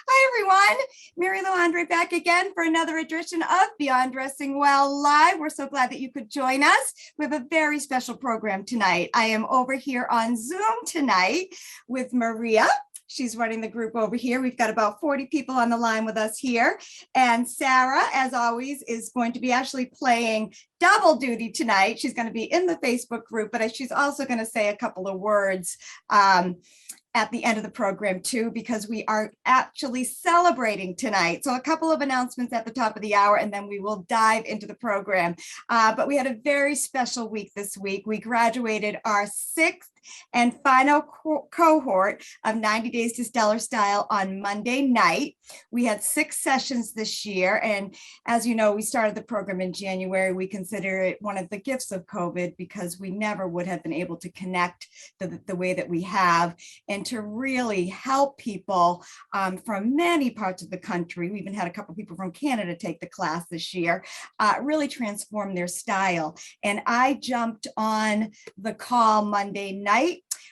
Hi, everyone. Mary Lou Andre back again for another edition of Beyond Dressing Well Live. We're so glad that you could join us. We have a very special program tonight. I am over here on Zoom tonight with Maria. She's running the group over here. We've got about 40 people on the line with us here. And Sarah, as always, is going to be actually playing double duty tonight. She's going to be in the Facebook group, but she's also going to say a couple of words at the end of the program too, because we are actually celebrating tonight. So a couple of announcements at the top of the hour, and then we will dive into the program. But we had a very special week this week. We graduated our 6th and final cohort of 90 Days to Stellar Style on Monday night. We had 6 sessions this year. And as you know, we started the program in January. We consider it one of the gifts of COVID because we never would have been able to connect the way that we have and to really help people from many parts of the country. We even had a couple of people from Canada take the class this year, really transform their style. And I jumped on the call Monday night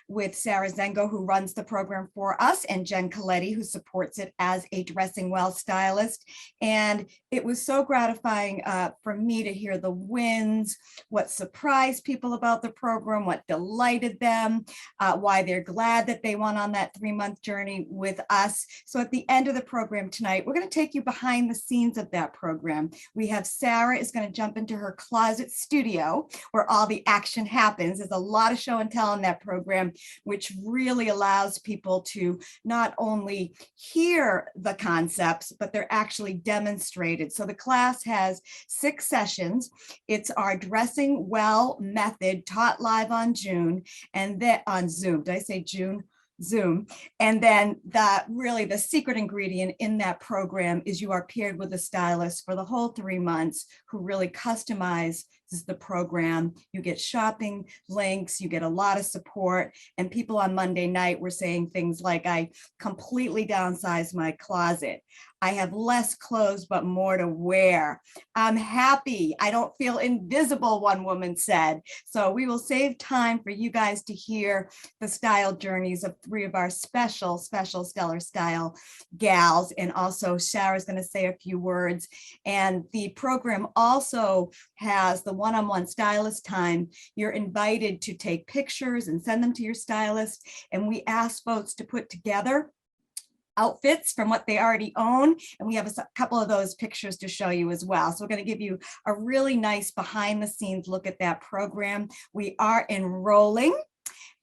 with Sarah Zengo, who runs the program for us, and Jen Coletti, who supports it as a Dressing Well stylist. And it was so gratifying for me to hear the wins, what surprised people about the program, what delighted them, why they're glad that they went on that 3-month journey with us. So at the end of the program tonight, we're going to take you behind the scenes of that program. We have Sarah is going to jump into her closet studio where all the action happens. There's a lot of show and tell in that program, which really allows people to not only hear the concepts, but they're actually demonstrated. So the class has 6 sessions. It's our Dressing Well method taught live on Zoom. Did I say June? Zoom. And then the secret ingredient in that program is you are paired with a stylist for the whole 3 months who really customizes the program. You get shopping links, you get a lot of support. And people on Monday night were saying things like, I completely downsized my closet. I have less clothes, but more to wear. I'm happy. I don't feel invisible, one woman said. So we will save time for you guys to hear the style journeys of 3 of our special Stellar Style gals. And also Sarah's going to say a few words. And the program also has the one-on-one stylist time. You're invited to take pictures and send them to your stylist. And we ask folks to put together outfits from what they already own. And we have a couple of those pictures to show you as well. So we're going to give you a really nice behind the scenes look at that program. We are enrolling.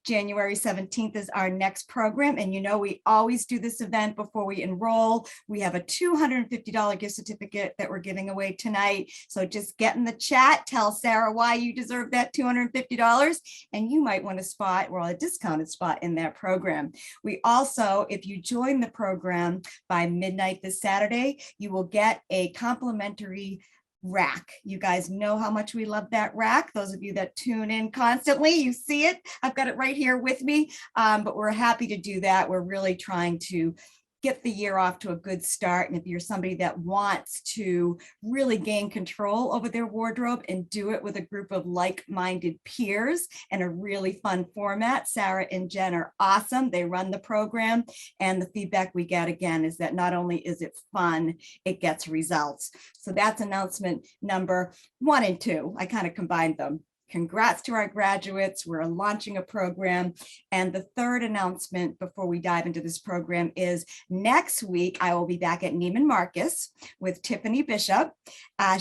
January 17th is our next program. And you know, we always do this event before we enroll. We have a $250 gift certificate that we're giving away tonight. So just get in the chat, tell Sarah why you deserve that $250, and you might want a spot or a discounted spot in that program. We also, if you join the program by midnight this Saturday, you will get a complimentary rack. You guys know how much we love that rack. Those of you that tune in constantly, you see it. I've got it right here with me, but we're happy to do that. We're really trying to get the year off to a good start. And if you're somebody that wants to really gain control over their wardrobe and do it with a group of like-minded peers in a really fun format, Sarah and Jen are awesome. They run the program, and the feedback we get again is that not only is it fun, it gets results. So that's announcement number 1 and 2. I kind of combined them. Congrats to our graduates. We're launching a program. And the third announcement before we dive into this program is next week, I will be back at Neiman Marcus with Tiffany Bishop.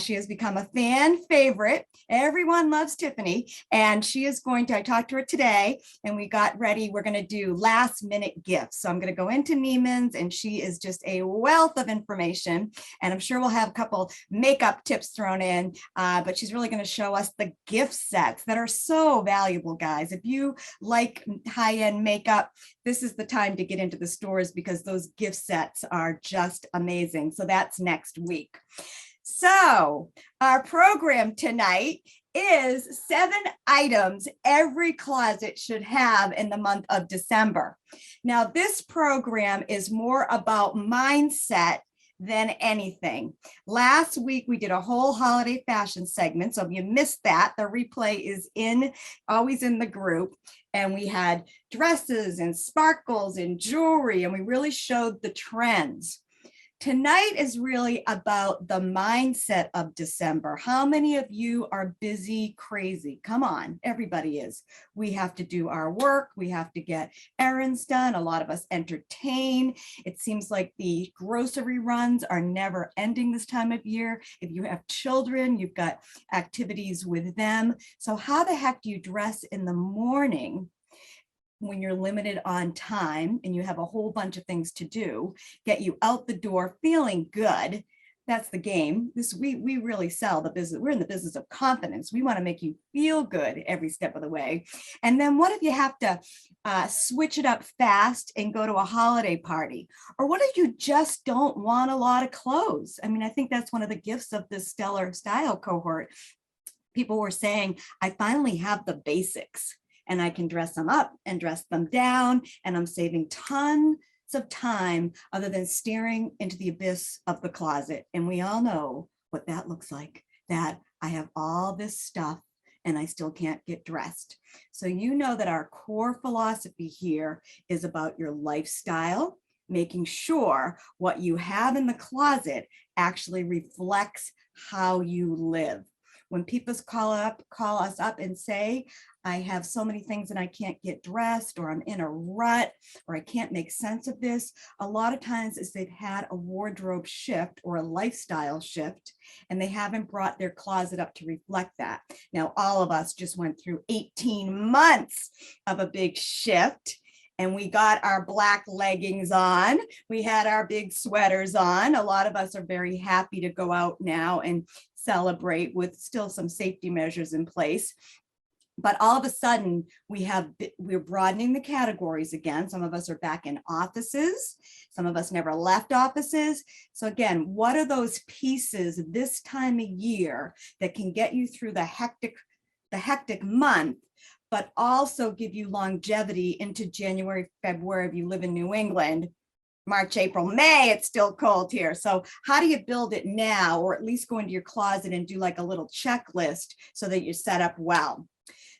She has become a fan favorite. Everyone loves Tiffany. And she is going to, I talked to her today and we got ready. We're going to do last minute gifts. So I'm going to go into Neiman's, and she is just a wealth of information. And I'm sure we'll have a couple makeup tips thrown in, but she's really going to show us the gifts sets that are so valuable, guys. If you like high-end makeup, this is the time to get into the stores because those gift sets are just amazing. So that's next week. So our program tonight is 7 items every closet should have in the month of December. Now, this program is more about mindset than anything. Last week, we did a whole holiday fashion segment. So if you missed that, the replay is always in the group. And we had dresses and sparkles and jewelry, and we really showed the trends. Tonight is really about the mindset of December. How many of you are busy, crazy? Come on, everybody is. We have to do our work. We have to get errands done. A lot of us entertain. It seems like the grocery runs are never ending this time of year. If you have children, you've got activities with them. So how the heck do you dress in the morning when you're limited on time and you have a whole bunch of things to do, get you out the door feeling good? That's the game. We really sell the business. We're in the business of confidence. We want to make you feel good every step of the way. And then what if you have to switch it up fast and go to a holiday party? Or what if you just don't want a lot of clothes? I mean, I think that's one of the gifts of this Stellar Style cohort. People were saying, I finally have the basics, and I can dress them up and dress them down, and I'm saving tons of time other than staring into the abyss of the closet. And we all know what that looks like, that I have all this stuff and I still can't get dressed. So you know that our core philosophy here is about your lifestyle, making sure what you have in the closet actually reflects how you live. When people call us up and say, I have so many things and I can't get dressed, or I'm in a rut, or I can't make sense of this, a lot of times is they've had a wardrobe shift or a lifestyle shift, and they haven't brought their closet up to reflect that. Now, all of us just went through 18 months of a big shift, and we got our black leggings on. We had our big sweaters on. A lot of us are very happy to go out now and celebrate with still some safety measures in place. But all of a sudden, we're broadening the categories again. Some of us are back in offices. Some of us never left offices. So again, what are those pieces this time of year that can get you through the hectic month, but also give you longevity into January, February if you live in New England? March, April, May, it's still cold here. So how do you build it now, or at least go into your closet and do like a little checklist so that you're set up well?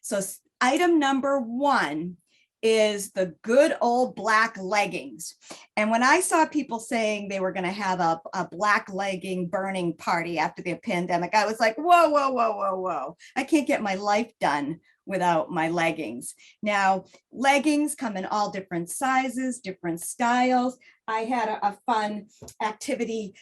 So item number one is the good old black leggings. And when I saw people saying they were going to have a black legging burning party after the pandemic, I was like, whoa, whoa, whoa, whoa, whoa. I can't get my life done without my leggings. Now, leggings come in all different sizes, different styles. I had a fun activity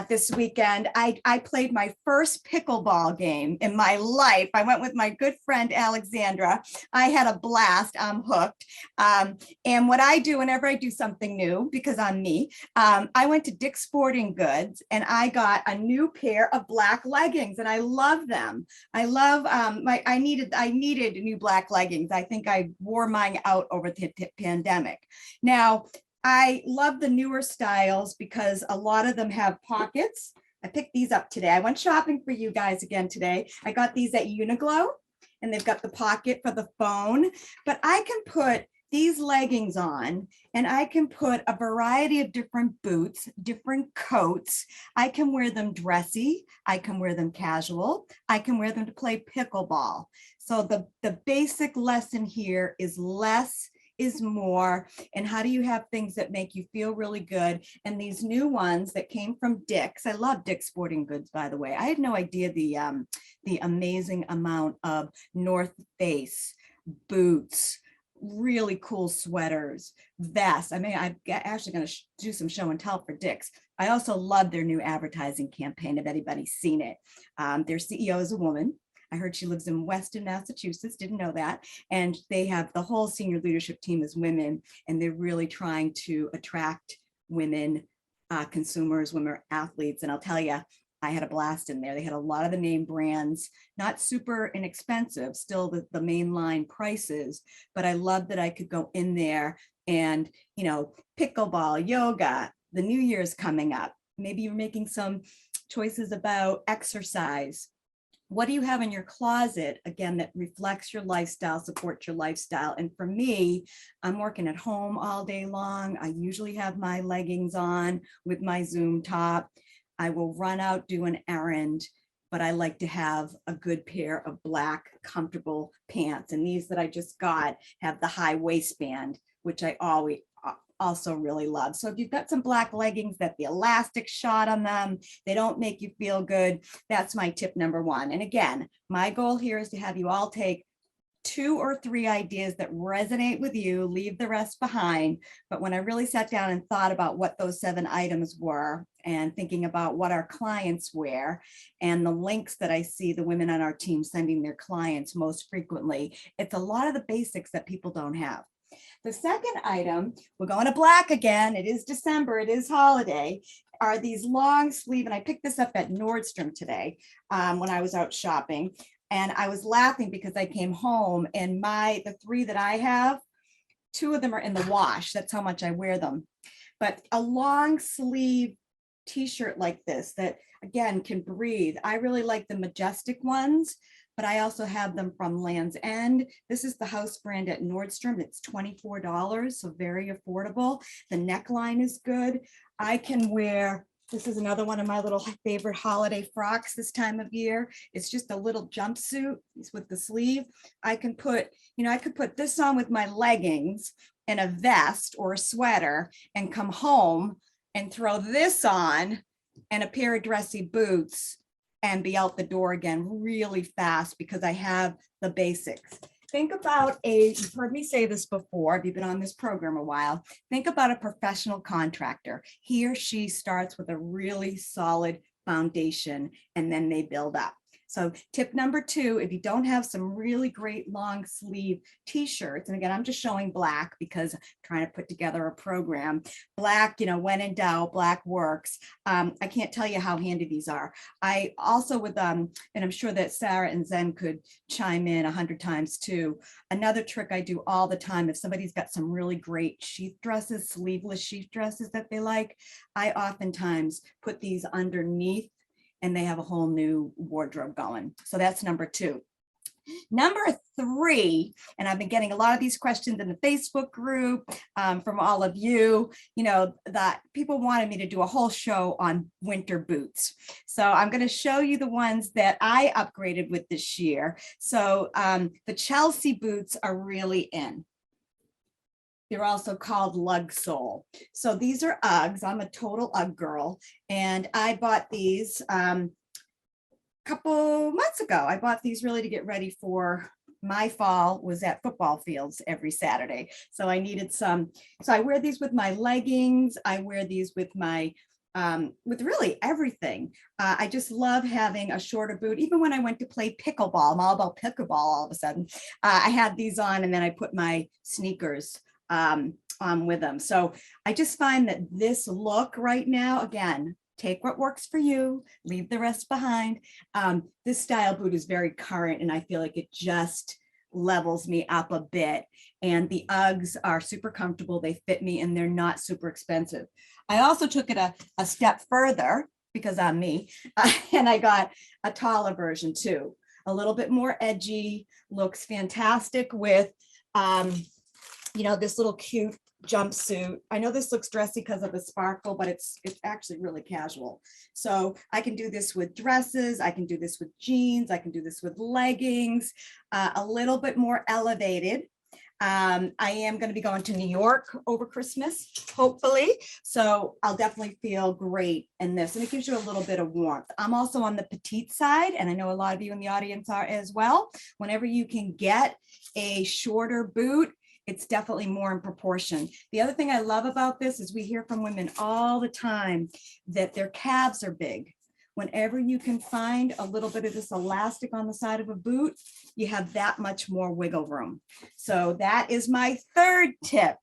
this weekend. I played my first pickleball game in my life. I went with my good friend, Alexandra. I had a blast. I'm hooked. And what I do whenever I do something new, because I'm me, I went to Dick's Sporting Goods and I got a new pair of black leggings, and I love them. I love, I needed new black leggings. I think I wore mine out over the pandemic. Now, I love the newer styles because a lot of them have pockets. I picked these up today. I went shopping for you guys again today. I got these at Uniqlo, and they've got the pocket for the phone, but I can put these leggings on, and I can put a variety of different boots, different coats. I can wear them dressy. I can wear them casual. I can wear them to play pickleball. So the basic lesson here is less is more, and how do you have things that make you feel really good? And these new ones that came from Dick's, I love Dick's Sporting Goods, by the way. I had no idea the amazing amount of North Face boots, really cool sweaters, vests. I mean, I'm actually going to do some show and tell for Dick's. I also love their new advertising campaign, if anybody's seen it. Their CEO is a woman. I heard she lives in Weston, Massachusetts, didn't know that. And they have the whole senior leadership team is women, and they're really trying to attract women consumers, women athletes. And I'll tell you, I had a blast in there. They had a lot of the name brands, not super inexpensive, still the mainline prices, but I love that I could go in there and, you know, pickleball, yoga, the new year's coming up. Maybe you're making some choices about exercise. what do you have in your closet, again, that reflects your lifestyle, supports your lifestyle? And for me, I'm working at home all day long. I usually have my leggings on with my Zoom top. I will run out, do an errand, but I like to have a good pair of black, comfortable pants. And these that I just got have the high waistband, which I always also really love. So if you've got some black leggings that the elastic shot on them, they don't make you feel good, that's my tip number one. And again, my goal here is to have you all take 2 or 3 ideas that resonate with you, leave the rest behind. But when I really sat down and thought about what those 7 items were and thinking about what our clients wear and the links that I see the women on our team sending their clients most frequently, it's a lot of the basics that people don't have. The second item, we're going to black again. It is December, it is holiday, are these long sleeve, and I picked this up at Nordstrom today when I was out shopping. And I was laughing because I came home and the 3 that I have, 2 of them are in the wash. That's how much I wear them. But a long sleeve t-shirt like this that again can breathe. I really like the Majestic ones, but I also have them from Land's End. This is the house brand at Nordstrom. It's $24, so very affordable. The neckline is good. I can wear, this is another one of my little favorite holiday frocks this time of year. It's just a little jumpsuit with the sleeve. I can put, I could put this on with my leggings and a vest or a sweater and come home and throw this on and a pair of dressy boots and be out the door again really fast because I have the basics. Think about you've heard me say this before, if you've been on this program a while, think about a professional contractor. He or she starts with a really solid foundation and then they build up. So tip number 2, if you don't have some really great long sleeve t-shirts, and again, I'm just showing black because I'm trying to put together a program. Black, when in doubt, black works. I can't tell you how handy these are. I also with and I'm sure that Sarah and Zen could chime in 100 times too. Another trick I do all the time, if somebody's got some really great sheath dresses, sleeveless sheath dresses that they like, I oftentimes put these underneath and they have a whole new wardrobe going. So that's number 2. Number 3, and I've been getting a lot of these questions in the Facebook group from all of you, that people wanted me to do a whole show on winter boots. So I'm going to show you the ones that I upgraded with this year. So the Chelsea boots are really in. They're also called lug sole. So these are Uggs. I'm a total Ugg girl. And I bought these a couple months ago. I bought these really to get ready for my fall was at football fields every Saturday. So I needed some. So I wear these with my leggings. I wear these with my with really everything. I just love having a shorter boot. Even when I went to play pickleball, I'm all about pickleball all of a sudden. I had these on and then I put my sneakers on with them. So I just find that this look right now, again, take what works for you, leave the rest behind. This style boot is very current and I feel like it just levels me up a bit. And the Uggs are super comfortable. They fit me and they're not super expensive. I also took it a step further because I'm me and I got a taller version too. A little bit more edgy, looks fantastic with this little cute jumpsuit. I know this looks dressy because of the sparkle, but it's actually really casual. So I can do this with dresses. I can do this with jeans. I can do this with leggings, a little bit more elevated. I am going to be going to New York over Christmas, hopefully. So I'll definitely feel great in this. And it gives you a little bit of warmth. I'm also on the petite side, and I know a lot of you in the audience are as well. Whenever you can get a shorter boot, it's definitely more in proportion. The other thing I love about this is we hear from women all the time that their calves are big. Whenever you can find a little bit of this elastic on the side of a boot, you have that much more wiggle room. So that is my 3rd tip.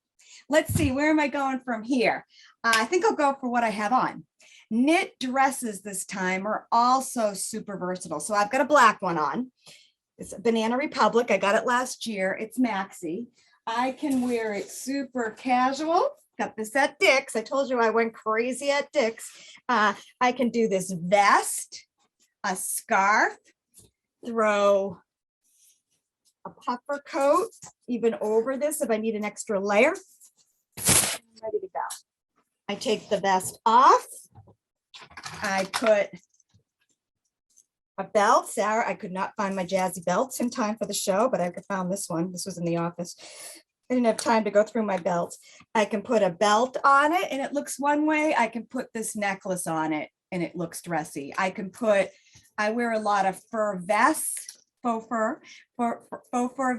Let's see, where am I going from here? I think I'll go for what I have on. Knit dresses this time are also super versatile. So I've got a black one on. It's Banana Republic. I got it last year. It's maxi. I can wear it super casual. Got this at Dick's. I told you I went crazy at Dick's. I can do this vest, a scarf, throw a puffer coat even over this if I need an extra layer. I'm ready to go. I take the vest off. I put a belt. Sarah, I could not find my jazzy belts in time for the show, but I found this one. This was in the office. I didn't have time to go through my belts. I can put a belt on it and it looks one way. I can put this necklace on it and it looks dressy. I wear a lot of fur vests, faux fur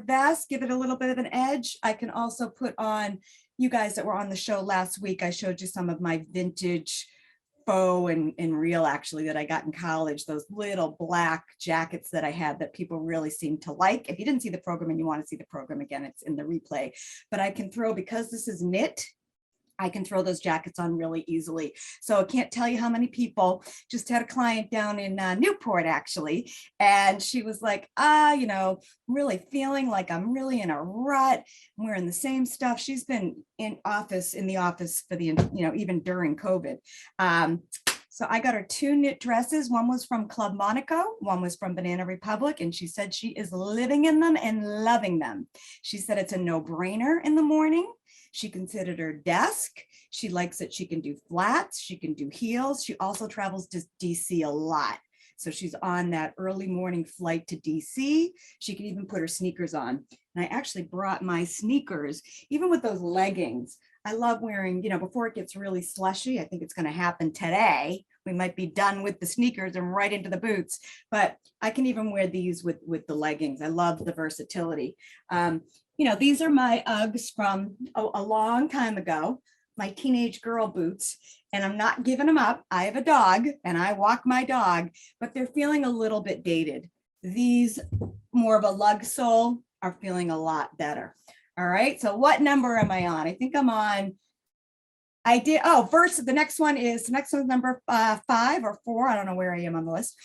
vest, give it a little bit of an edge. I can also put on, you guys that were on the show last week, I showed you some of my vintage faux and real actually that I got in college, those little black jackets that I had that people really seem to like. If you didn't see the program and you want to see the program again, it's in the replay. But I can throw, because this is knit, I can throw those jackets on really easily. So I can't tell you how many people. Just had a client down in Newport actually, and she was like, really feeling like I'm really in a rut. I'm wearing the same stuff. She's been in the office for the, even during COVID. So I got her 2 knit dresses. One was from Club Monaco, one was from Banana Republic, and she said she is living in them and loving them. She said it's a no-brainer in the morning. She can sit at her desk. She likes that she can do flats. She can do heels. She also travels to DC a lot. So she's on that early morning flight to DC. She can even put her sneakers on. And I actually brought my sneakers, even with those leggings. I love wearing, before it gets really slushy. I think it's going to happen today. We might be done with the sneakers and right into the boots, but I can even wear these with the leggings. I love the versatility. These are my Uggs from a long time ago, my teenage girl boots, and I'm not giving them up. I have a dog and I walk my dog, but they're feeling a little bit dated. These, more of a lug sole, are feeling a lot better. All right, so what number am I on? I think I'm on, the next one is number 5 or 4. I don't know where I am on the list,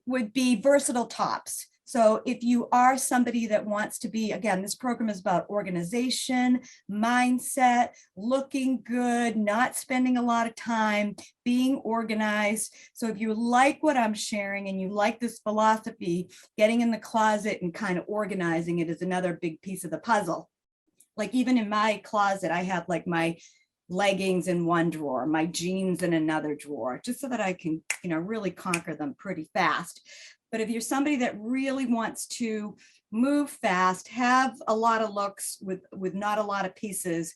would be versatile tops. So if you are somebody that wants to be, again, this program is about organization, mindset, looking good, not spending a lot of time, being organized. So if you like what I'm sharing and you like this philosophy, getting in the closet and kind of organizing it is another big piece of the puzzle. Like even in my closet, I have like my leggings in one drawer, my jeans in another drawer, just so that I can, really conquer them pretty fast. But if you're somebody that really wants to move fast, have a lot of looks with not a lot of pieces,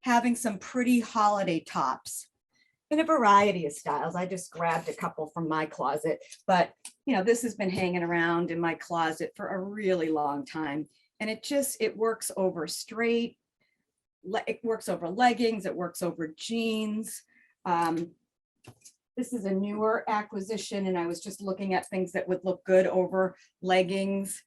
having some pretty holiday tops in a variety of styles. I just grabbed a couple from my closet, but this has been hanging around in my closet for a really long time. And it works over straight, it works over leggings, it works over jeans. This is a newer acquisition, and I was just looking at things that would look good over leggings.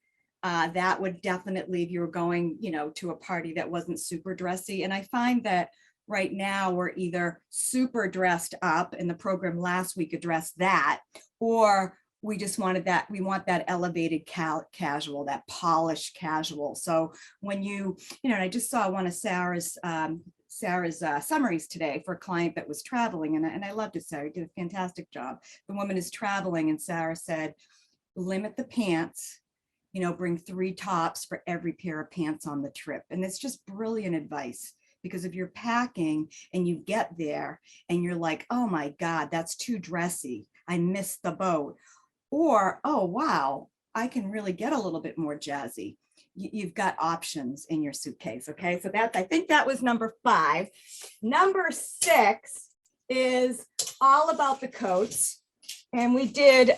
That would definitely, if you were going, to a party that wasn't super dressy. And I find that right now we're either super dressed up, and the program last week addressed that, or we just wanted that, we want that elevated casual, that polished casual. So when and I just saw one of Sarah's summaries today for a client that was traveling, and I loved it. Sarah did a fantastic job. The woman is traveling, and Sarah said, limit the pants, bring 3 tops for every pair of pants on the trip. And it's just brilliant advice, because if you're packing and you get there and you're like, oh my God, that's too dressy, I missed the boat. Or, oh, wow, I can really get a little bit more jazzy. You've got options in your suitcase. Okay, so I think that was number 5. Number 6 is all about the coats. And we did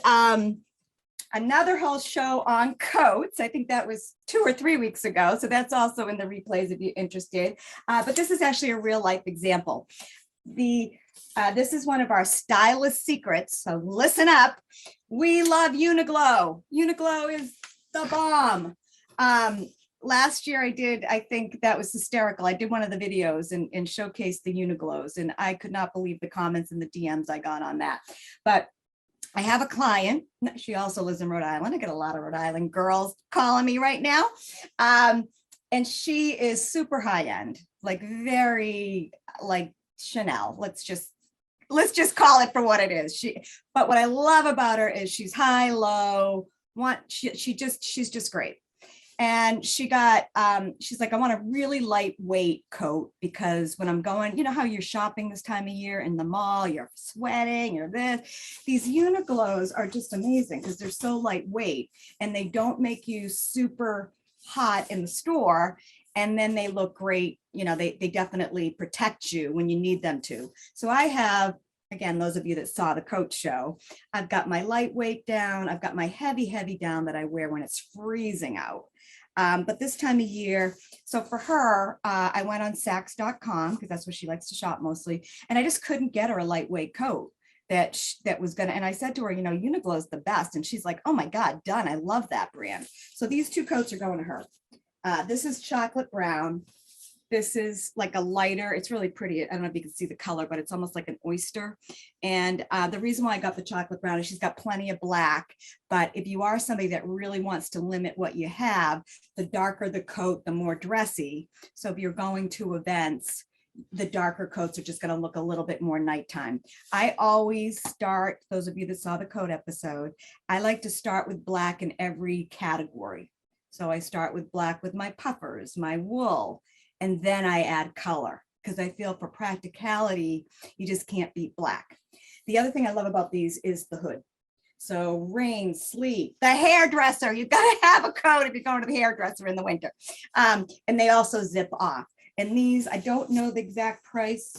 another whole show on coats. I think that was 2 or 3 weeks ago. So that's also in the replays if you're interested. But this is actually a real life example. This is one of our stylist secrets. So listen up. We love Uniqlo. Uniqlo is the bomb. Last year I think that was hysterical. I did one of the videos and showcased the Uniqlos, and I could not believe the comments and the DMs I got on that. But I have a client. She also lives in Rhode Island. I get a lot of Rhode Island girls calling me right now. And she is super high end, like very like Chanel. Let's just call it for what it is. But what I love about her is she's high, low, she's just great. And she got, she's like, I want a really lightweight coat because when I'm going, you know how you're shopping this time of year in the mall, you're sweating, you're this. These Uniqlos are just amazing because they're so lightweight and they don't make you super hot in the store. And then they look great. You know, they definitely protect you when you need them to. So I have, again, those of you that saw the coat show, I've got my lightweight down. I've got my heavy down that I wear when it's freezing out. But this time of year, so for her, I went on Saks.com because that's where she likes to shop mostly. And I just couldn't get her a lightweight coat that was gonna, and I said to her, you know, Uniqlo is the best. And she's like, oh my God, done. I love that brand. So these two coats are going to her. This is chocolate brown. This is like a lighter, it's really pretty. I don't know if you can see the color, but it's almost like an oyster. And the reason why I got the chocolate brown is she's got plenty of black. But if you are somebody that really wants to limit what you have, the darker the coat, the more dressy. So if you're going to events, the darker coats are just going to look a little bit more nighttime. I always start, those of you that saw the coat episode, I like to start with black in every category. So I start with black with my puffers, my wool, and then I add color because I feel for practicality, you just can't beat black. The other thing I love about these is the hood. So rain, sleet, the hairdresser, you've got to have a coat if you're going to the hairdresser in the winter. And they also zip off. And these, I don't know the exact price.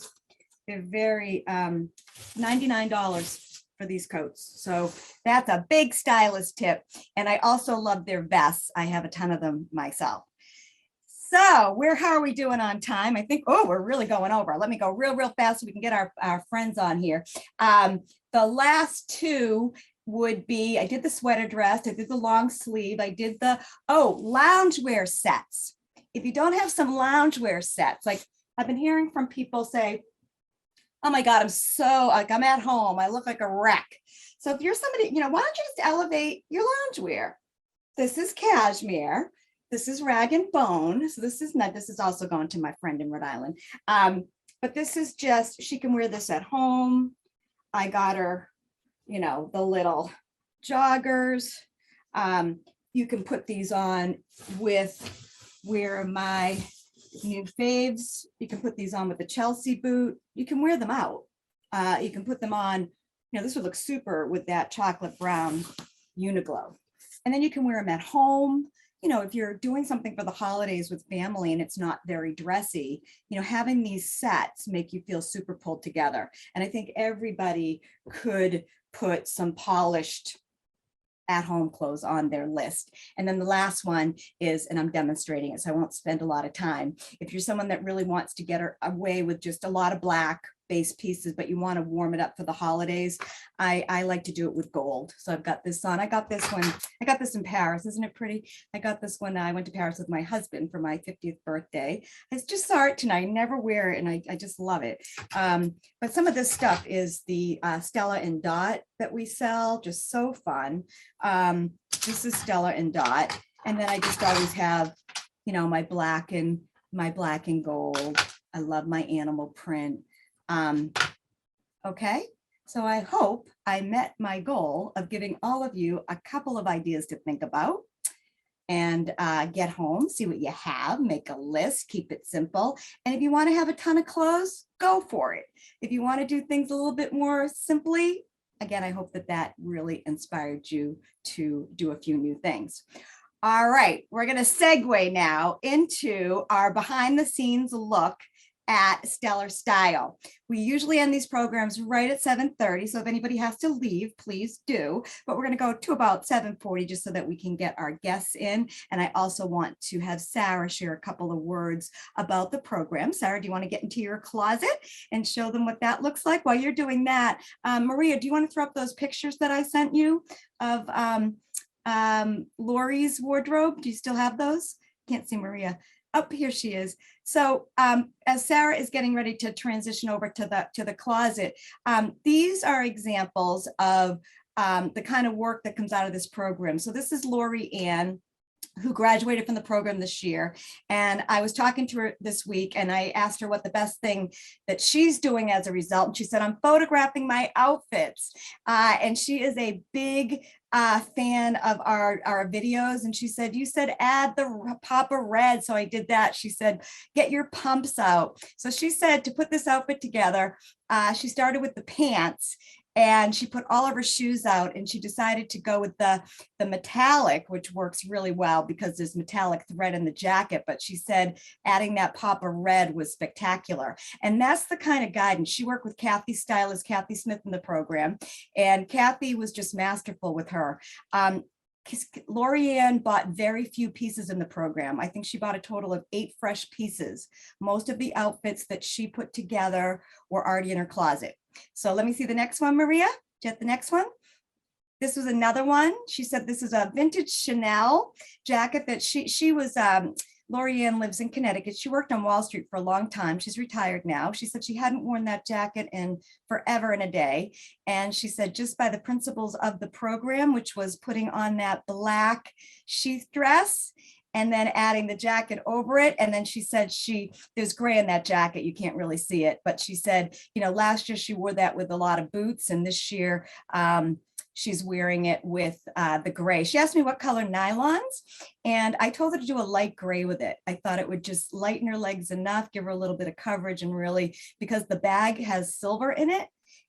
They're very, $99 for these coats. So that's a big stylist tip. And I also love their vests. I have a ton of them myself. So how are we doing on time? I think, oh, we're really going over. Let me go real fast so we can get our friends on here. The last two would be, I did the sweater dress, I did the long sleeve, I did the, loungewear sets. If you don't have some loungewear sets, like I've been hearing from people say, oh my God, I'm at home, I look like a wreck. So if you're somebody, you know, why don't you just elevate your loungewear? This is cashmere. This is rag and bone. So this is also going to my friend in Rhode Island. But this is just, she can wear this at home. I got her, you know, the little joggers. You can put these on with, where are my new faves? You can put these on with the Chelsea boot. You can wear them out. You can put them on, you know, this would look super with that chocolate brown Uniqlo. And then you can wear them at home. You know, if you're doing something for the holidays with family and it's not very dressy, you know, having these sets make you feel super pulled together. And I think everybody could put some polished at-home clothes on their list. And then the last one is, and I'm demonstrating it, so I won't spend a lot of time. If you're someone that really wants to get away with just a lot of black base pieces, but you want to warm it up for the holidays, I like to do it with gold. So I've got this on. I got this one. I got this in Paris. Isn't it pretty? I got this when I went to Paris with my husband for my 50th birthday. I just saw it tonight. I never wear it, and I just love it. But some of this stuff is the Stella and Dot that we sell. Just so fun. This is Stella and Dot, and then I just always have, you know, my black and gold. I love my animal print. Okay, so I hope I met my goal of giving all of you a couple of ideas to think about and get home, see what you have, make a list, keep it simple. And if you want to have a ton of clothes, go for it. If you want to do things a little bit more simply, again, I hope that really inspired you to do a few new things. All right, we're going to segue now into our behind the scenes look at Stellar Style. We usually end these programs right at 7:30. So if anybody has to leave, please do. But we're going to go to about 7:40 just so that we can get our guests in. And I also want to have Sarah share a couple of words about the program. Sarah, do you want to get into your closet and show them what that looks like? While you're doing that, Maria, do you want to throw up those pictures that I sent you of Lori's wardrobe? Do you still have those? Can't see Maria. Oh, here she is. So as Sarah is getting ready to transition over to the closet, these are examples of the kind of work that comes out of this program. So this is Lori Ann. who graduated from the program this year. And I was talking to her this week and I asked her what the best thing that she's doing as a result. And she said, I'm photographing my outfits. And she is a big fan of our videos. And she said, you said add the pop of red. So I did that. She said, get your pumps out. So she said to put this outfit together, she started with the pants and she put all of her shoes out and she decided to go with the metallic, which works really well because there's metallic thread in the jacket. But she said adding that pop of red was spectacular. And that's the kind of guidance. She worked with Kathy's stylist, Kathy Smith, in the program. And Kathy was just masterful with her. Lorianne bought very few pieces in the program. I think she bought a total of 8 fresh pieces. Most of the outfits that she put together were already in her closet. So let me see the next one, Maria. Get the next one. This was another one. She said this is a vintage Chanel jacket that she was, Lorianne lives in Connecticut. She worked on Wall Street for a long time. She's retired now. She said she hadn't worn that jacket in forever and a day. And she said just by the principles of the program, which was putting on that black sheath dress and then adding the jacket over it. And then she said there's gray in that jacket. You can't really see it. But she said, last year she wore that with a lot of boots. And this year she's wearing it with the gray. She asked me what color nylons. And I told her to do a light gray with it. I thought it would just lighten her legs enough, give her a little bit of coverage. And really, because the bag has silver in it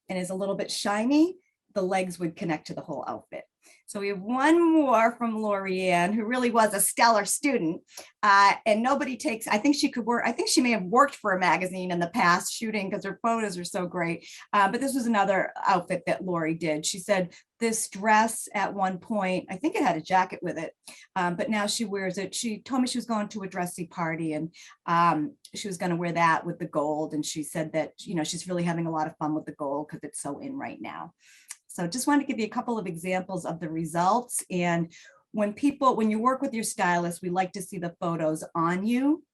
and is a little bit shiny, the legs would connect to the whole outfit. So we have one more from Lorianne, who really was a stellar student. And nobody takes, I think she could work, I think she may have worked for a magazine in the past shooting because her photos are so great. But this was another outfit that Lori did. She said this dress at one point, I think it had a jacket with it, but now she wears it. She told me she was going to a dressy party and she was going to wear that with the gold. And she said that, she's really having a lot of fun with the gold because it's so in right now. So just wanted to give you a couple of examples of the results. And when you work with your stylist, we like to see the photos on you.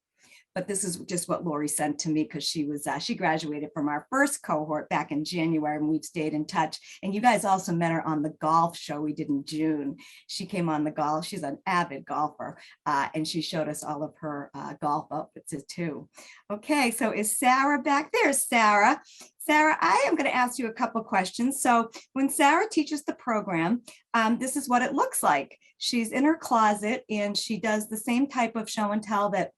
But this is just what Lori sent to me because she graduated from our first cohort back in January and we've stayed in touch. And you guys also met her on the golf show we did in June. She came on the golf. She's an avid golfer and she showed us all of her golf outfits too. Okay, so is Sarah back? There's Sarah. Sarah, I am going to ask you a couple questions. So when Sarah teaches the program, this is what it looks like. She's in her closet and she does the same type of show and tell that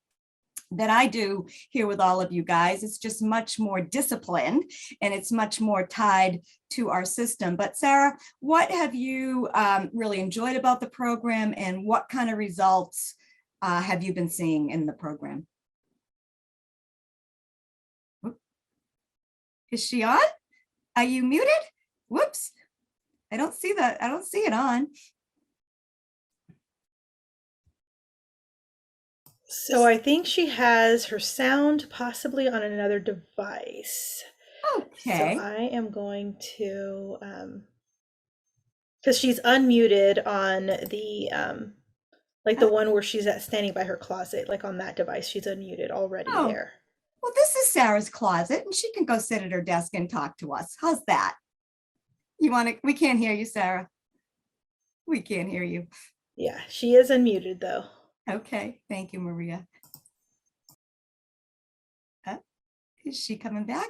I do here with all of you guys. It's just much more disciplined and it's much more tied to our system. But Sarah, what have you really enjoyed about the program and what kind of results have you been seeing in the program? Is she on? Are you muted? Whoops. I don't see that. I don't see it on. So I think she has her sound possibly on another device. Okay. So I am going to, because she's unmuted on the, like the one where she's standing by her closet, like on that device, she's unmuted already there. Well, this is Sarah's closet and she can go sit at her desk and talk to us. How's that? We can't hear you, Sarah. We can't hear you. Yeah, she is unmuted though. Okay, thank you, Maria. Is she coming back?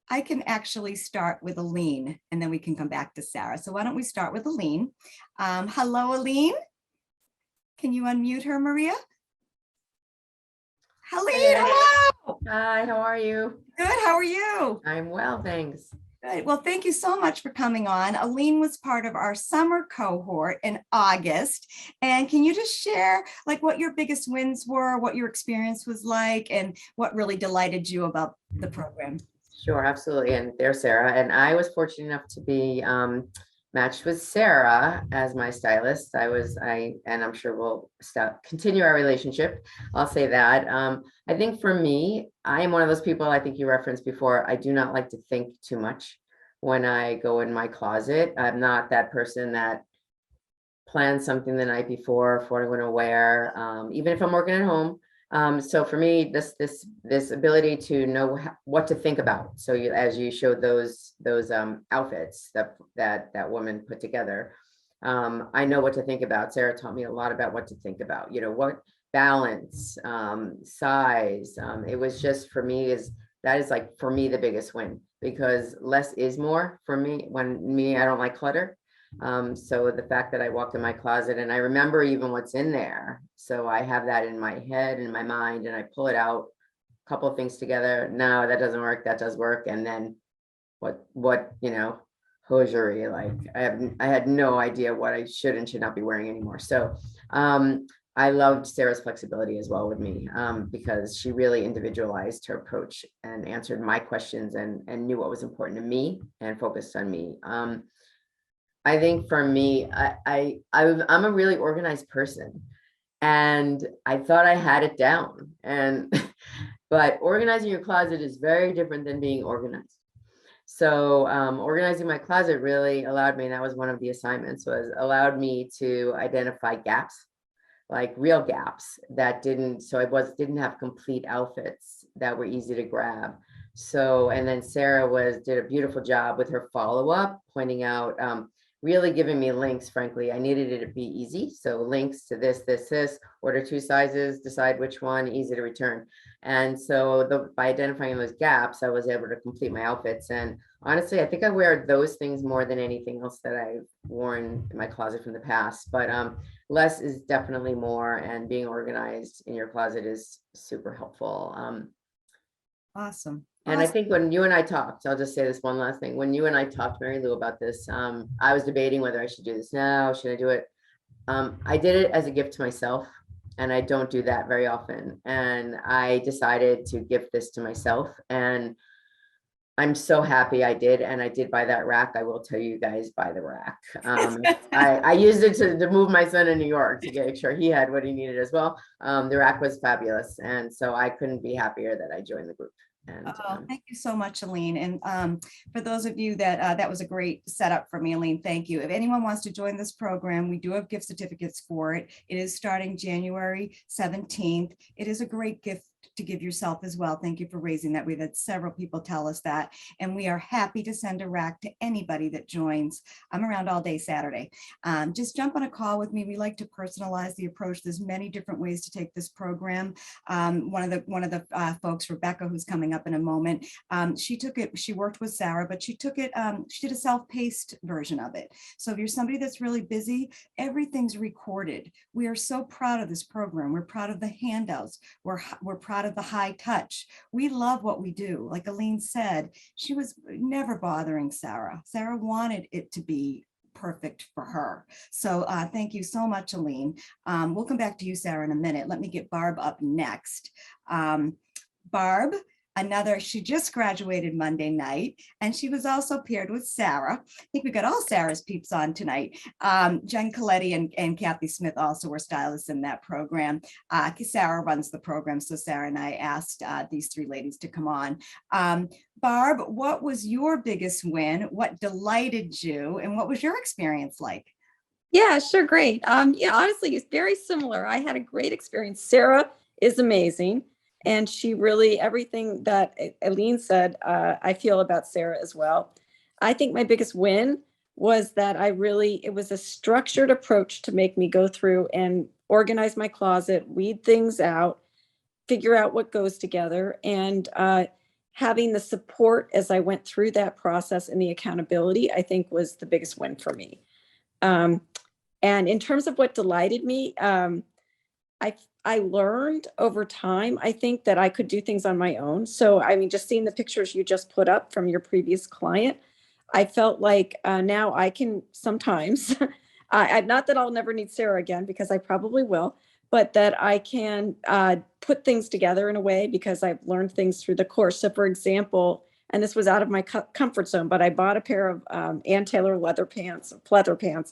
I can actually start with Aline and then we can come back to Sarah. So why don't we start with Aline? Hello, Aline. Can you unmute her, Maria? Aline, hello. Hi, how are you? Good, how are you? I'm well, thanks. Good. Well, thank you so much for coming on. Aline was part of our summer cohort in August. And can you just share like what your biggest wins were, what your experience was like, and what really delighted you about the program? Sure, absolutely. And there's Sarah. And I was fortunate enough to be matched with Sarah as my stylist. And I'm sure we'll continue our relationship. I'll say that. I think for me, I am one of those people, I think you referenced before, I do not like to think too much when I go in my closet. I'm not that person that plans something the night before for what I'm going to wear, even if I'm working at home. So for me, this ability to know what to think about. So as you showed those outfits that woman put together, I know what to think about. Sarah taught me a lot about what to think about, what balance, size. It was just for me that is like for me the biggest win, because less is more for me. I don't like clutter. So the fact that I walked in my closet and I remember even what's in there. So I have that in my head and my mind, and I pull it out, a couple of things together. No, that doesn't work. That does work. And then what, hosiery, like I had no idea what I should and should not be wearing anymore. So I loved Sarah's flexibility as well with me, because she really individualized her approach and answered my questions and knew what was important to me and focused on me. I think for me, I'm a really organized person, and I thought I had it down, but organizing your closet is very different than being organized. So organizing my closet really allowed me, and that was one of the assignments, allowed me to identify gaps, like real gaps that didn't have complete outfits that were easy to grab. So, and then Sarah did a beautiful job with her follow-up, pointing out, really giving me links. Frankly, I needed it to be easy. So links to this, order 2 sizes, decide which one, easy to return. And so by identifying those gaps, I was able to complete my outfits. And honestly, I think I wear those things more than anything else that I've worn in my closet from the past. But less is definitely more, and being organized in your closet is super helpful. Awesome. And I think when you and I talked, I'll just say this one last thing. When you and I talked, Mary Lou, about this, I was debating whether I should do this now. Should I do it? I did it as a gift to myself, and I don't do that very often. And I decided to gift this to myself, and I'm so happy I did. And I did buy that rack. I will tell you guys, buy the rack. I used it to move my son in New York to make sure he had what he needed as well. The rack was fabulous. And so I couldn't be happier that I joined the group. And, thank you so much, Aline. And for those of you that was a great setup for me, Aline, thank you. If anyone wants to join this program, we do have gift certificates for it. It is starting January 17th. It is a great gift to give yourself as well. Thank you for raising that. We've had several people tell us that, and we are happy to send a rack to anybody that joins. I'm around all day Saturday. Just jump on a call with me. We like to personalize the approach. There's many different ways to take this program. One of the folks, Rebecca, who's coming up in a moment, she worked with Sarah, but she took it, she did a self-paced version of it. So if you're somebody that's really busy, everything's recorded. We are so proud of this program. We're proud of the handouts. We're proud of the high touch. We love what we do. Like Aline said, she was never bothering Sarah. Sarah wanted it to be perfect for her. So thank you so much, Aline. We'll come back to you, Sarah, in a minute. Let me get Barb up next. Barb, she just graduated Monday night, and she was also paired with Sarah. I think we got all Sarah's peeps on tonight. Jen Coletti and Kathy Smith also were stylists in that program. Sarah runs the program, so Sarah and I asked these 3 ladies to come on. Barb, what was your biggest win? What delighted you, and what was your experience like? Yeah, sure, great. Yeah, honestly, it's very similar. I had a great experience. Sarah is amazing. And she really, everything that Aline said, I feel about Sarah as well. I think my biggest win was that it was a structured approach to make me go through and organize my closet, weed things out, figure out what goes together, and having the support as I went through that process and the accountability, I think was the biggest win for me. And in terms of what delighted me, I learned over time, I think, that I could do things on my own. So, I mean, just seeing the pictures you just put up from your previous client, I felt like now I can sometimes, not that I'll never need Sarah again, because I probably will, but that I can put things together in a way because I've learned things through the course. So, for example, and this was out of my comfort zone, but I bought a pair of Ann Taylor leather pants,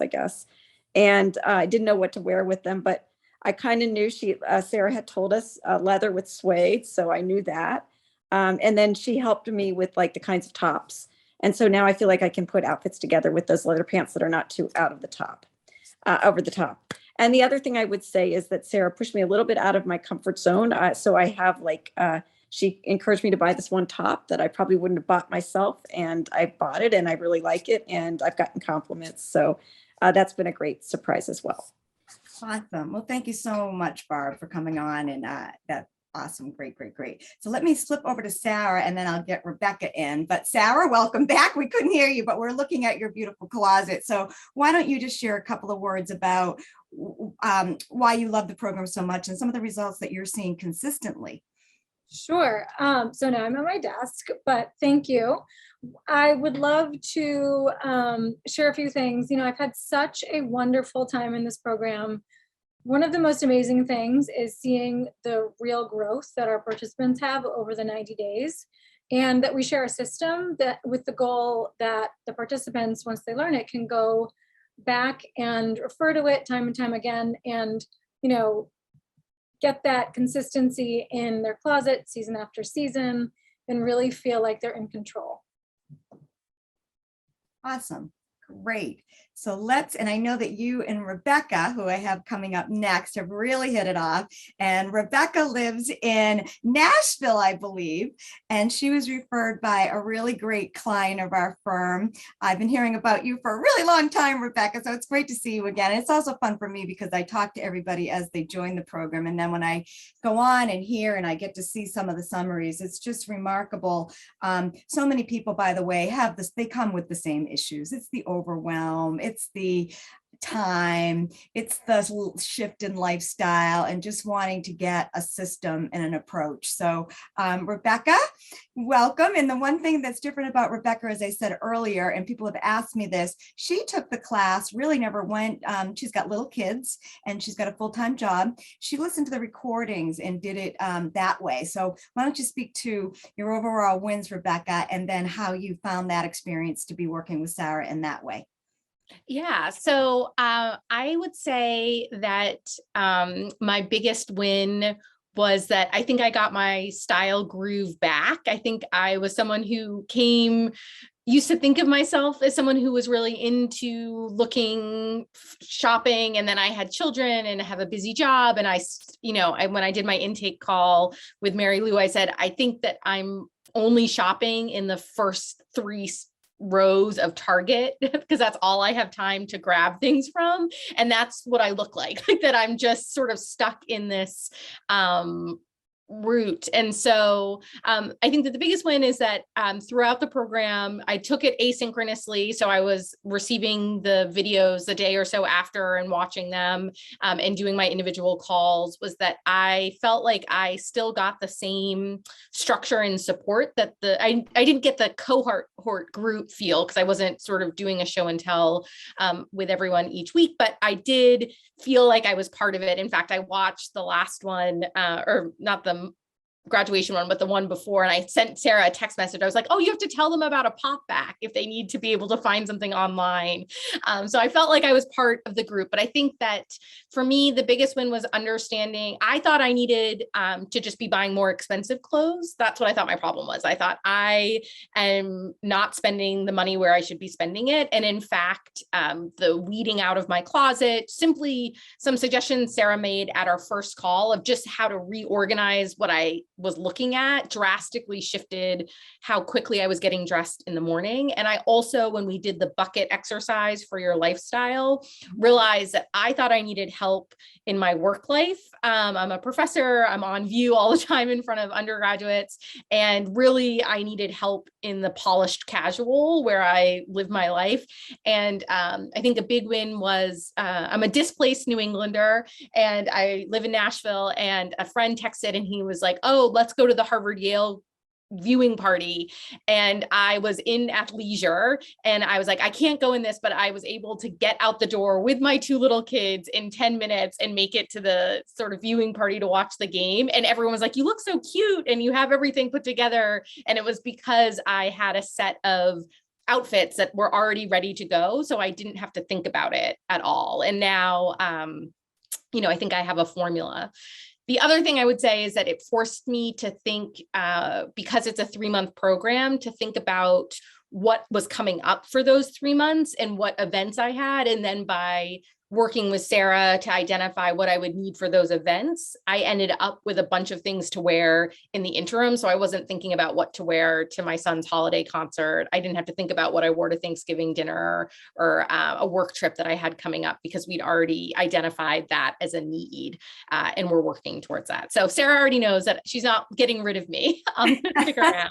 I guess, and I didn't know what to wear with them, but I kind of knew Sarah had told us leather with suede, so I knew that. And then she helped me with like the kinds of tops. And so now I feel like I can put outfits together with those leather pants that are not too over the top. And the other thing I would say is that Sarah pushed me a little bit out of my comfort zone. So I have she encouraged me to buy this one top that I probably wouldn't have bought myself. And I bought it and I really like it. And I've gotten compliments. So that's been a great surprise as well. Awesome. Well, thank you so much, Barb, for coming on, and that awesome. Great, great, great. So let me slip over to Sarah and then I'll get Rebecca in. But Sarah, welcome back. We couldn't hear you, but we're looking at your beautiful closet. So why don't you just share a couple of words about why you love the program so much and some of the results that you're seeing consistently? Sure. So now I'm at my desk, but thank you. I would love to share a few things. You know, I've had such a wonderful time in this program. One of the most amazing things is seeing the real growth that our participants have over the 90 days, and that we share a system that with the goal that the participants, once they learn it, can go back and refer to it time and time again, and, you know, get that consistency in their closet season after season and really feel like they're in control. Awesome. Great. So and I know that you and Rebecca, who I have coming up next, have really hit it off. And Rebecca lives in Nashville, I believe, and she was referred by a really great client of our firm. I've been hearing about you for a really long time, Rebecca, so it's great to see you again. It's also fun for me because I talk to everybody as they join the program. And then when I go on and hear and I get to see some of the summaries, it's just remarkable. So many people, by the way, have this, they come with the same issues. It's the overwhelm, it's the time, it's the shift in lifestyle, and just wanting to get a system and an approach. So Rebecca, welcome. And the one thing that's different about Rebecca, as I said earlier, and people have asked me this, she took the class, really never went, she's got little kids and she's got a full-time job. She listened to the recordings and did it that way. So why don't you speak to your overall wins, Rebecca, and then how you found that experience to be working with Sarah in that way? Yeah, so I would say that my biggest win was that I think I got my style groove back. I think I was someone who used to think of myself as someone who was really into shopping, and then I had children and I have a busy job. And when I did my intake call with Mary Lou, I said, I think that I'm only shopping in the first 3 rows of Target because that's all I have time to grab things from. And that's what I look like that I'm just sort of stuck in this route. And so I think that the biggest win is that throughout the program, I took it asynchronously. So I was receiving the videos the day or so after and watching them and doing my individual calls, was that I felt like I still got the same structure and support that I didn't get the cohort group feel because I wasn't sort of doing a show and tell with everyone each week, but I did feel like I was part of it. In fact, I watched the last one, or not the graduation one, but the one before, and I sent Sarah a text message. I was like, oh, you have to tell them about a pop back if they need to be able to find something online. So I felt like I was part of the group. But I think that for me, the biggest win was understanding. I thought I needed to just be buying more expensive clothes. That's what I thought my problem was. I thought I am not spending the money where I should be spending it. And in fact, the weeding out of my closet, simply some suggestions Sarah made at our first call of just how to reorganize what I was looking at, drastically shifted how quickly I was getting dressed in the morning. And I also, when we did the bucket exercise for your lifestyle, realized that I thought I needed help in my work life. I'm a professor, I'm on view all the time in front of undergraduates, and really I needed help in the polished casual where I live my life. And I think a big win was I'm a displaced New Englander and I live in Nashville, and a friend texted and he was like, oh, let's go to the Harvard Yale viewing party. And I was in athleisure and I was like, I can't go in this, but I was able to get out the door with my 2 little kids in 10 minutes and make it to the sort of viewing party to watch the game. And everyone was like, you look so cute and you have everything put together. And it was because I had a set of outfits that were already ready to go. So I didn't have to think about it at all. And now, I think I have a formula. The other thing I would say is that it forced me to think, because it's a 3-month program, to think about what was coming up for those 3 months and what events I had. And then by working with Sarah to identify what I would need for those events, I ended up with a bunch of things to wear in the interim. So I wasn't thinking about what to wear to my son's holiday concert. I didn't have to think about what I wore to Thanksgiving dinner or a work trip that I had coming up, because we'd already identified that as a need, and we're working towards that. So Sarah already knows that she's not getting rid of me. I'm going to stick around.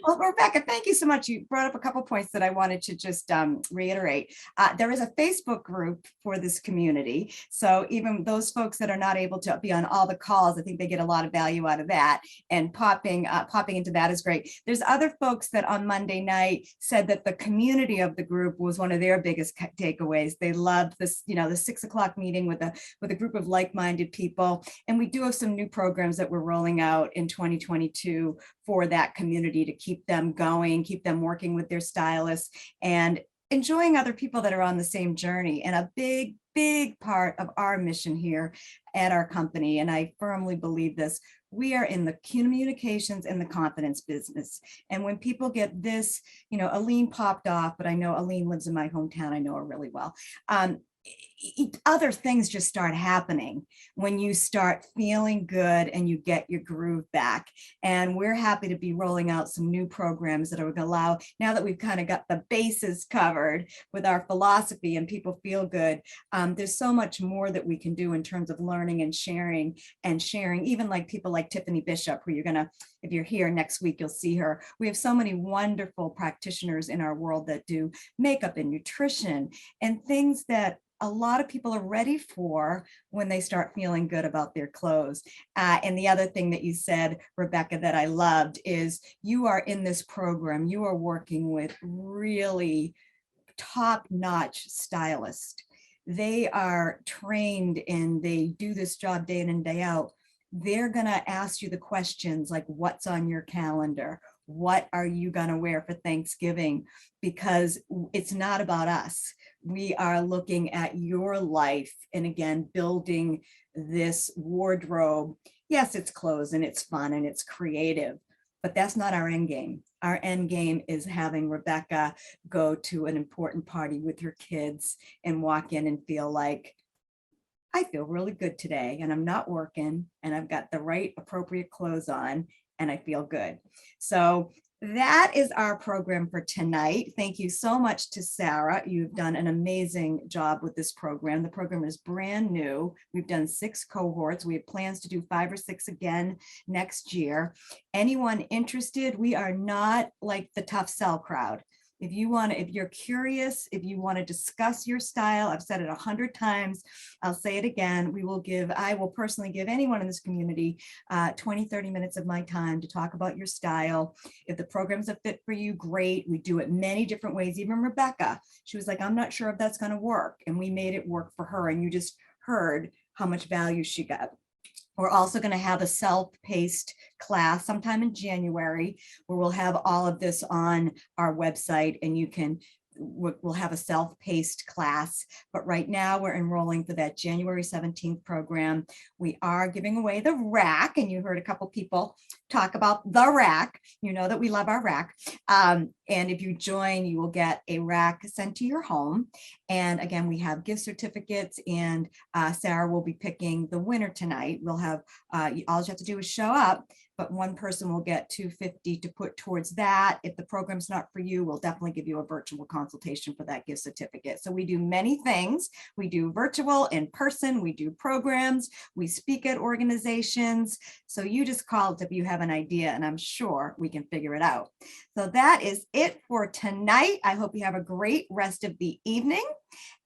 Well, Rebecca, thank you so much. You brought up a couple points that I wanted to just reiterate. There is a Facebook group for this community. So even those folks that are not able to be on all the calls, I think they get a lot of value out of that. And popping into that is great. There's other folks that on Monday night said that the community of the group was one of their biggest takeaways. They loved this, the 6:00 meeting with a group of like-minded people. And we do have some new programs that we're rolling out in 2022 for that community to keep them going, keep them working with their stylists and enjoying other people that are on the same journey. And a big part of our mission here at our company, and I firmly believe this, we are in the communications and the confidence business. And when people get this, Aline popped off, but I know Aline lives in my hometown. I know her really well. Other things just start happening when you start feeling good and you get your groove back. And we're happy to be rolling out some new programs that are going to allow, now that we've kind of got the bases covered with our philosophy and people feel good, there's so much more that we can do in terms of learning and sharing, even like people like Tiffany Bishop, who you're going to, if you're here next week, you'll see her. We have so many wonderful practitioners in our world that do makeup and nutrition and things that a lot of people are ready for when they start feeling good about their clothes. And the other thing that you said, Rebecca, that I loved is you are in this program, you are working with really top-notch stylists. They are trained and they do this job day in and day out. They're going to ask you the questions like, what's on your calendar? What are you going to wear for Thanksgiving? Because it's not about us. We are looking at your life and again, building this wardrobe. Yes, it's clothes and it's fun and it's creative, but that's not our end game. Our end game is having Rebecca go to an important party with her kids and walk in and feel like, I feel really good today and I'm not working and I've got the right appropriate clothes on and I feel good. So that is our program for tonight. Thank you so much to Sarah. You've done an amazing job with this program. The program is brand new. We've done 6 cohorts. We have plans to do 5 or 6 again next year. Anyone interested, we are not like the tough sell crowd. If you're curious, if you want to discuss your style, I've said it 100 times, I'll say it again, I will personally give anyone in this community 20, 30 minutes of my time to talk about your style. If the program's a fit for you, great. We do it many different ways. Even Rebecca, she was like, I'm not sure if that's going to work. And we made it work for her. And you just heard how much value she got. We're also going to have a self-paced class sometime in January where we'll have all of this on our website and we'll have a self-paced class. But right now we're enrolling for that January 17th program. We are giving away the rack, and you heard a couple people talk about the rack. You know that we love our rack. And if you join, you will get a rack sent to your home. And again, we have gift certificates, and Sarah will be picking the winner tonight. We'll have, all you have to do is show up, but one person will get $250 to put towards that. If the program's not for you, we'll definitely give you a virtual consultation for that gift certificate. So we do many things. We do virtual, in person, we do programs, we speak at organizations. So you just call us if you have an idea, and I'm sure we can figure it out. So that is it for tonight. I hope you have a great rest of the evening.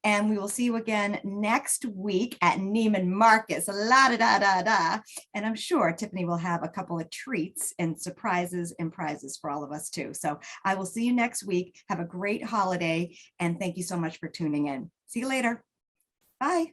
And we will see you again next week at Neiman Marcus, la-da-da-da-da. And I'm sure Tiffany will have a couple of treats and surprises and prizes for all of us too. So I will see you next week. Have a great holiday. And thank you so much for tuning in. See you later. Bye.